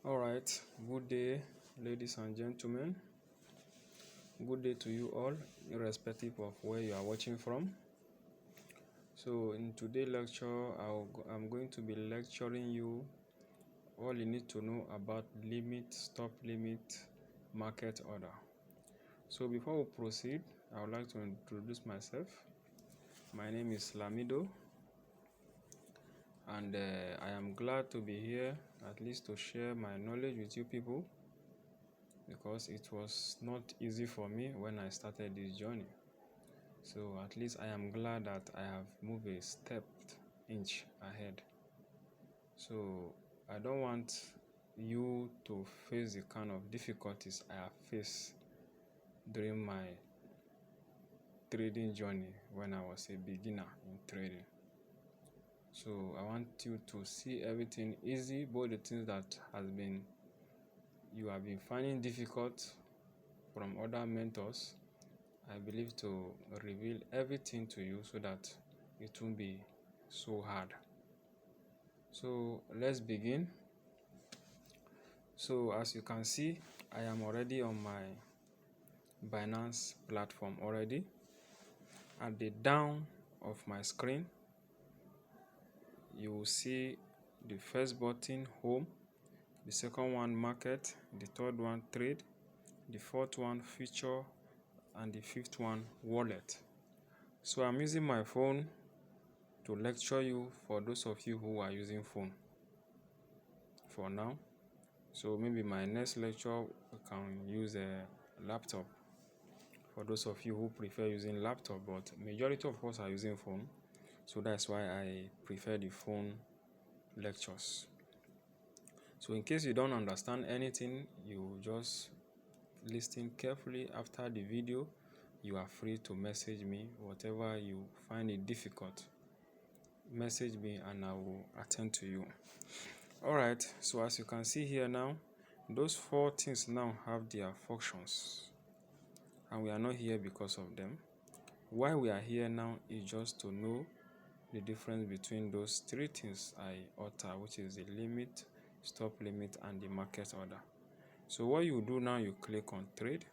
All right, good day, ladies and gentlemen. Good day to you all, irrespective of where you are watching from. So, in today's lecture, I'm going to be lecturing you all you need to know about limit, stop limit, market order. So, before we proceed, I would like to introduce myself. My name is Lamido, and I am glad to be here, at least to share my knowledge with you people, because it was not easy for me when I started this journey. So at least I am glad that I have moved a inch ahead. So I don't want you to face the kind of difficulties I have faced during my trading journey when I was a beginner in trading. So I want you to see everything easy, both the things that you have been finding difficult from other mentors. I believe to reveal everything to you so that it won't be so hard. So let's begin. So as you can see, I am already on my Binance platform already. At the down of my screen, you will see the first button, home, the second one, market, the third one, trade, the fourth one, feature, and the fifth one, wallet. So I'm using my phone to lecture you for those of you who are using phone for now. So maybe my next lecture we can use a laptop for those of you who prefer using laptop, but majority of us are using phone, so that's why I prefer the phone lectures. So in case you don't understand anything, you just listen carefully after the video. You are free to message me whatever you find it difficult. Message me and I will attend to you. All right, so as you can see here now, those four things now have their functions, and we are not here because of them. Why we are here now is just to know the difference between those three things I utter, which is the limit, stop limit, and the market order. So what you do now, you click on trade.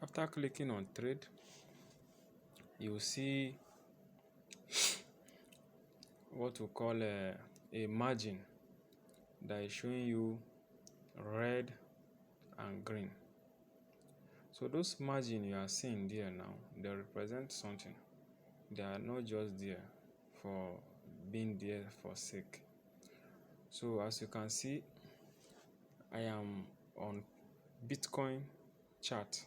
After clicking on trade, you see what we call a margin that is showing you red and green. So those margin you are seeing there now, they represent something. They are not just there for being there for sake. So as you can see, I am on Bitcoin chart.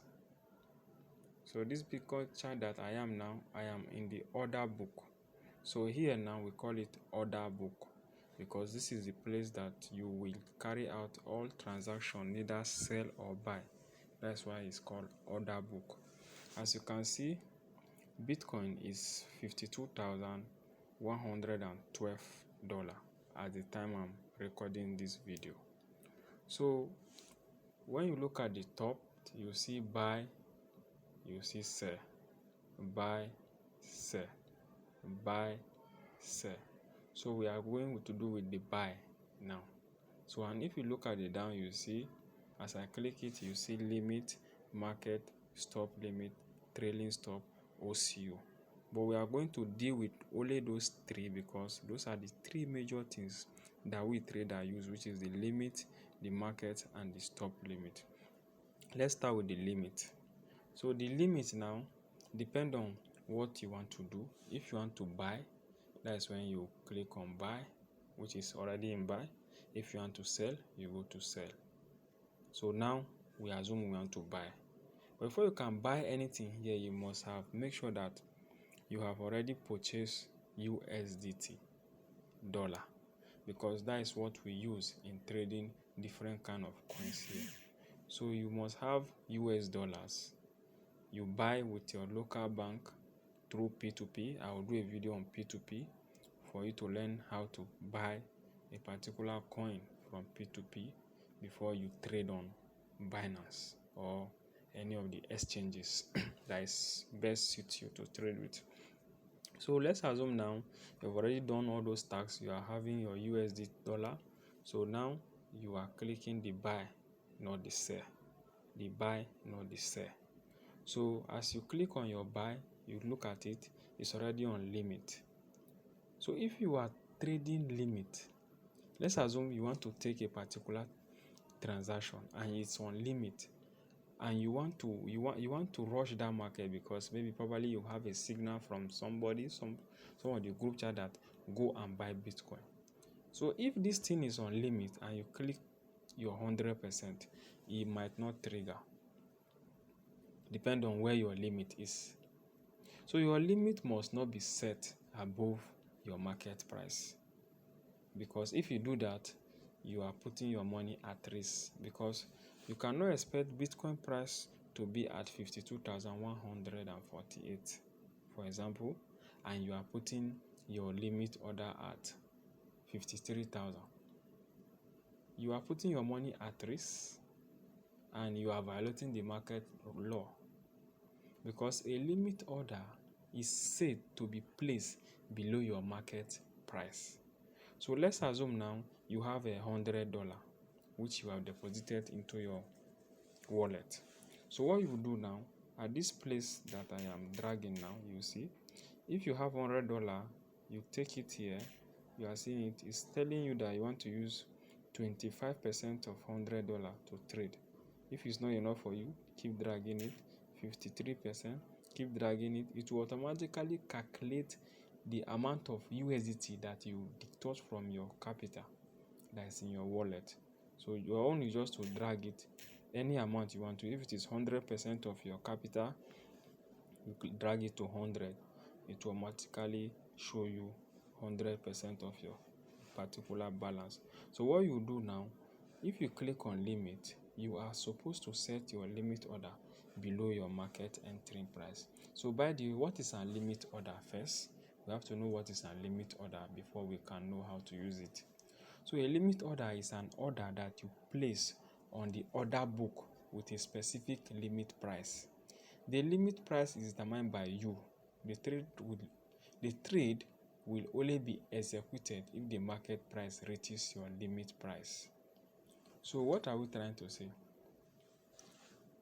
So this Bitcoin chart that I am now, I am in the order book. So here now we call it order book because this is the place that you will carry out all transactions, neither sell or buy. That's why it's called order book. As you can see, Bitcoin is $52,112 at the time I'm recording this video. So when you look at the top, you see buy, you see sell, buy, sell, buy, sell. So we are going to do with the buy now. So and if you look at the down, you see as I click it, you see limit, market, stop limit, trailing stop, OCO. But we are going to deal with only those three because those are the three major things that we traders use, which is the limit, the market, and the stop limit. Let's start with the limit. So the limit now depends on what you want to do. If you want to buy, that's when you click on buy, which is already in buy. If you want to sell, you go to sell. So now we assume we want to buy. But before you can buy anything here, you must have make sure that you have already purchased USDT dollar, because that is what we use in trading different kind of coins here. So you must have US dollars. You buy with your local bank through P2P. I will do a video on P2P for you to learn how to buy a particular coin from P2P before you trade on Binance or any of the exchanges that is best suit you to trade with. So let's assume now you've already done all those tasks. You are having your USD dollar. So now you are clicking the buy, not the sell. The buy, not the sell. So as you click on your buy, you look at it, it's already on limit. So if you are trading limit, let's assume you want to take a particular transaction and it's on limit, and you want to rush that market because maybe probably you have a signal from somebody, some of the group chat that go and buy Bitcoin. So if this thing is on limit and you click your 100%, it might not trigger, depend on where your limit is. So your limit must not be set above your market price, because if you do that, you are putting your money at risk, because you cannot expect Bitcoin price to be at 52,148, for example, and you are putting your limit order at 53,000. You are putting your money at risk and you are violating the market law, because a limit order is said to be placed below your market price. So let's assume now you have $100 which you have deposited into your wallet. So what you do now, at this place that I am dragging now, you see, if you have $100, you take it here, you are seeing it, it's telling you that you want to use 25% of $100 to trade. If it's not enough for you, keep dragging it. 53%, keep dragging it. It will automatically calculate the amount of USDT that you deduct from your capital that is in your wallet. So your own is just to drag it any amount you want to. If it is 100% of your capital, you could drag it to 100. It will automatically show you 100% of your particular balance. So what you do now, if you click on limit, you are supposed to set your limit order below your market entry price. So by the way, what is a limit order first? We have to know what is a limit order before we can know how to use it. So a limit order is an order that you place on the order book with a specific limit price. The limit price is determined by you. The trade will only be executed if the market price reaches your limit price. So what are we trying to say?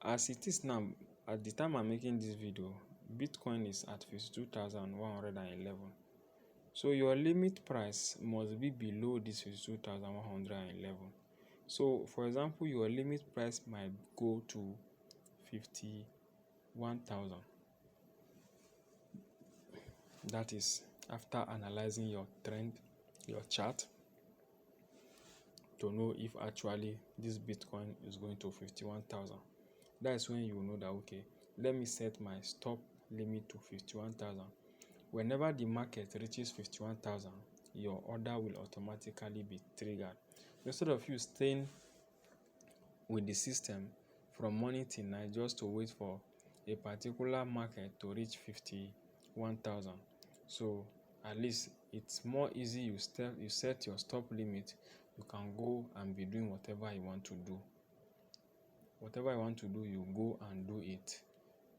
As it is now, at the time I'm making this video, Bitcoin is at 52,111. So your limit price must be below this 52,111. So for example, your limit price might go to 51,000. That is after analyzing your trend, your chart, to know if actually this Bitcoin is going to 51,000. That is when you know that, okay, let me set my stop limit to 51,000. Whenever the market reaches 51,000, your order will automatically be triggered. Instead of you staying with the system from morning till night just to wait for a particular market to reach 51,000. So at least it's more easy. You set your stop limit, you can go and be doing whatever you want to do. Whatever you want to do, you go and do it.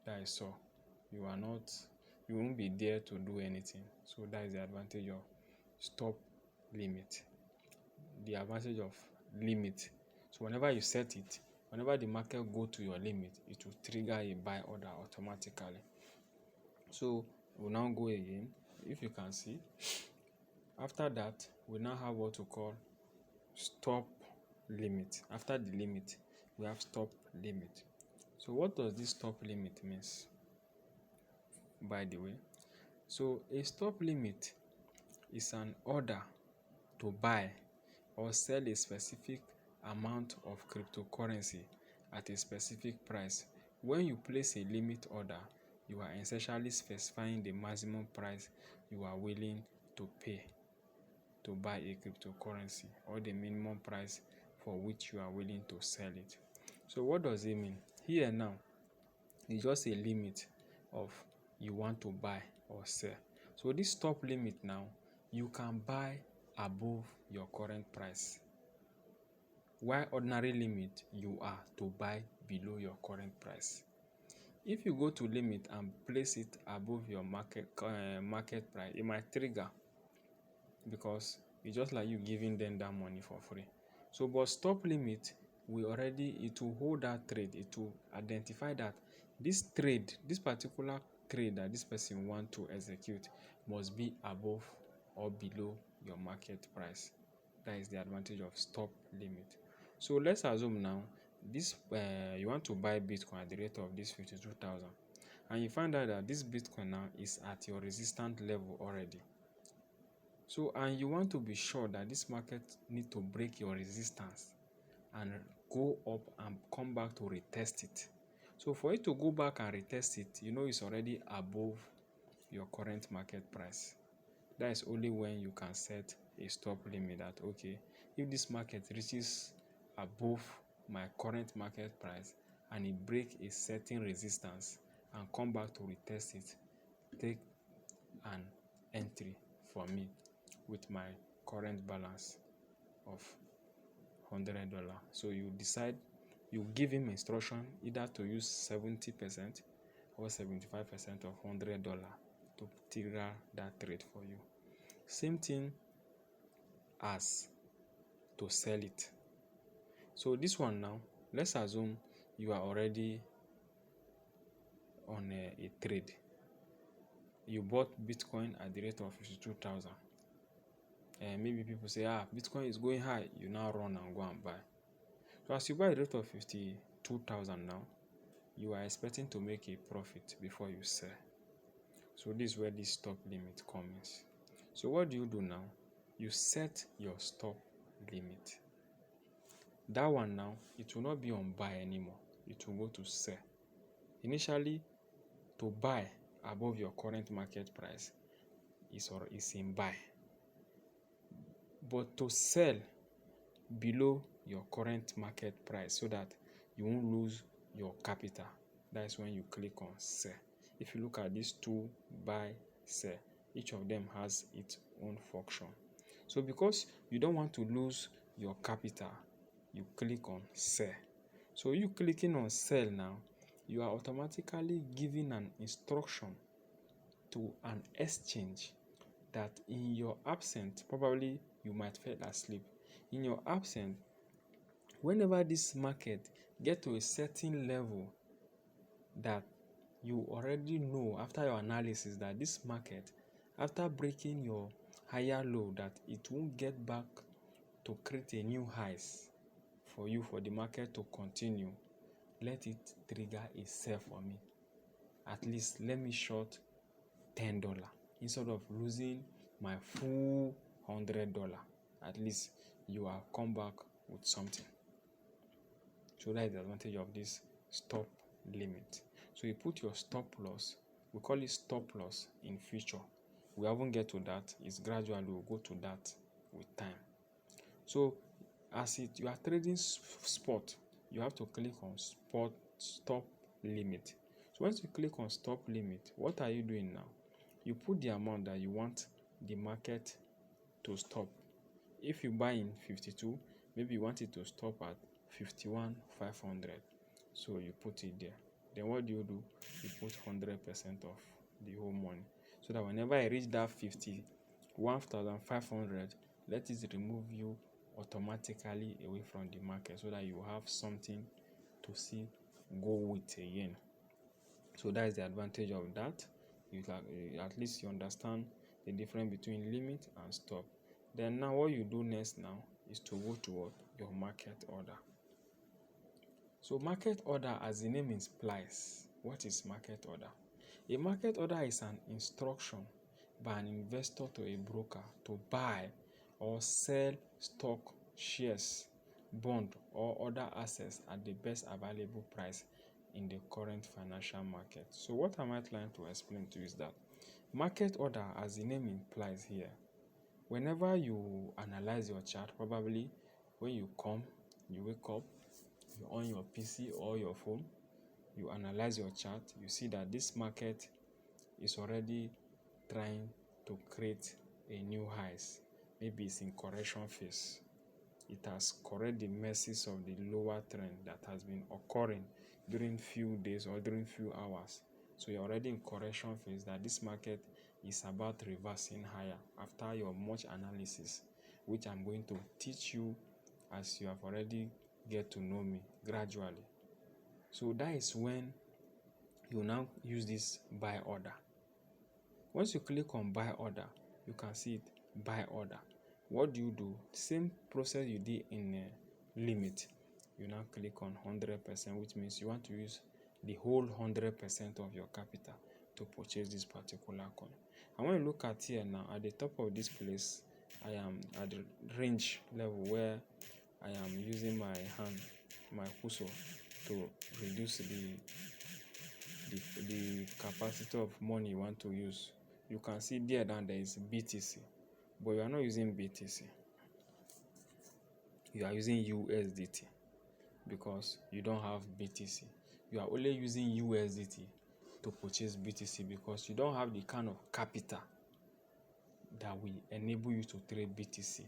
That is all. You won't be there to do anything. So that is the advantage of stop limit. The advantage of limit. So whenever you set it, whenever the market go to your limit, it will trigger a buy order automatically. So we'll now go again. If you can see, after that, we now have what we call stop limit. After the limit, we have stop limit. So what does this stop limit means, by the way? So a stop limit is an order to buy or sell a specific amount of cryptocurrency at a specific price. When you place a limit order, you are essentially specifying the maximum price you are willing to pay to buy a cryptocurrency, or the minimum price for which you are willing to sell it. So what does it mean? Here now, it's just a limit of you want to buy or sell. So this stop limit now, you can buy above your current price, while ordinary limit, you are to buy below your current price. If you go to limit and place it above your market price, it might trigger, because it's just like you giving them that money for free. So but stop limit, it will hold that trade. It will identify that this particular trade that this person want to execute must be above or below your market price. That is the advantage of stop limit. So let's assume now this you want to buy Bitcoin at the rate of this 52,000, and you find out that this Bitcoin now is at your resistance level already. So, and you want to be sure that this market need to break your resistance and go up and come back to retest it. So for it to go back and retest it, you know it's already above your current market price. That is only when you can set a stop limit that, okay, if this market reaches above my current market price and it break a certain resistance and come back to retest it, take an entry for me with my current balance of $100. So you decide, you give him instruction either to use 70% or 75% of $100 to trigger that trade for you. Same thing as to sell it. So this one now, let's assume you are already on a trade. You bought Bitcoin at the rate of 52,000. And maybe people say, Bitcoin is going high. You now run and go and buy. So as you buy at the rate of 52,000 now, you are expecting to make a profit before you sell. So this is where this stop limit comes. So what do you do now? You set your stop limit. That one now, it will not be on buy anymore. It will go to sell. Initially, to buy above your current market price is in buy. But to sell below your current market price so that you won't lose your capital, that is when you click on sell. If you look at these two, buy, sell, each of them has its own function. So because you don't want to lose your capital, you click on sell. So you clicking on sell now, you are automatically giving an instruction to an exchange that in your absence, probably you might fall asleep. In your absence, whenever this market get to a certain level that you already know after your analysis that this market, after breaking your higher low, that it won't get back to create a new highs for you for the market to continue, let it trigger a sell for me. At least let me short $10 instead of losing my full $100. At least you are come back with something. So that is the advantage of this stop limit. So you put your stop loss. We call it stop loss in future. We haven't get to that. It's gradually we'll go to that with time. So as you are trading spot, you have to click on spot stop limit. So once you click on stop limit, what are you doing now? You put the amount that you want the market to stop. If you buy in 52, maybe you want it to stop at 51,500. So you put it there. Then what do? You put 100% of the whole money. So that whenever I reach that 51,500, let it remove you automatically away from the market so that you have something to see go with again. So that is the advantage of that. You can, at least you understand the difference between limit and stop. Then now what you do next now is to go to your market order. So market order, as the name implies, what is market order? A market order is an instruction by an investor to a broker to buy or sell stock, shares, bond, or other assets at the best available price in the current financial market. So what am I trying to explain to you is that market order, as the name implies here, whenever you analyze your chart, probably when you wake up, you on your PC or your phone, you analyze your chart, you see that this market is already trying to create a new highs. Maybe it's in correction phase. It has corrected the messes of the lower trend that has been occurring during few days or during few hours. So you're already in correction phase, that this market is about reversing higher after your much analysis, which I'm going to teach you as you have already get to know me gradually. So that is when you now use this buy order. Once you click on buy order, you can see it, buy order. What do? Same process you did in limit. You now click on 100%, which means you want to use the whole 100% of your capital to purchase this particular coin. And when you look at here now, at the top of this place, I am at the range level where I am using my hand, my cursor, to reduce the capacity of money you want to use. You can see there that there is BTC, but you are not using BTC. You are using USDT because you don't have BTC. You are only using USDT to purchase BTC because you don't have the kind of capital that will enable you to trade BTC.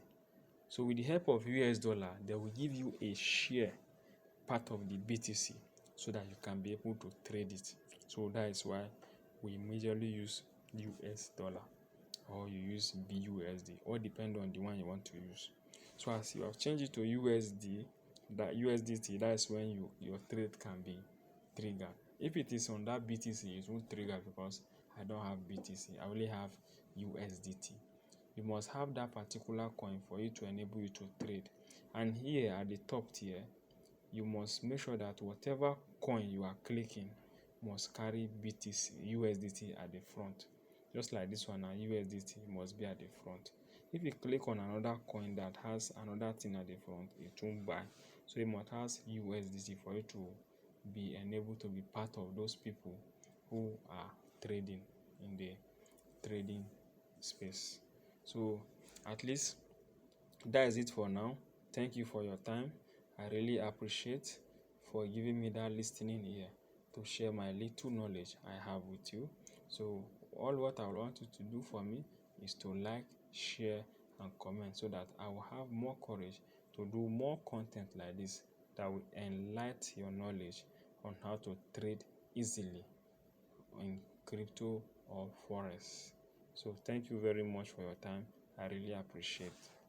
So with the help of US dollar, they will give you a share part of the BTC so that you can be able to trade it. So that is why we majorly use US dollar, or you use BUSD, or depend on the one you want to use. So as you have changed it to USD, that USDT, that's when your trade can be triggered. If it is on that BTC, it won't trigger because I don't have BTC. I only have USDT. You must have that particular coin for it to enable you to trade. And here at the top tier, you must make sure that whatever coin you are clicking must carry BTC, USDT at the front. Just like this one, USDT must be at the front. If you click on another coin that has another thing at the front, it won't buy. So it must have USDT for it to be enabled to be part of those people who are trading in the trading space. So at least that is it for now. Thank you for your time. I really appreciate for giving me that listening ear to share my little knowledge I have with you. So all what I want you to do for me is to like, share, and comment so that I will have more courage to do more content like this that will enlighten your knowledge on how to trade easily in crypto or forex. So thank you very much for your time. I really appreciate it.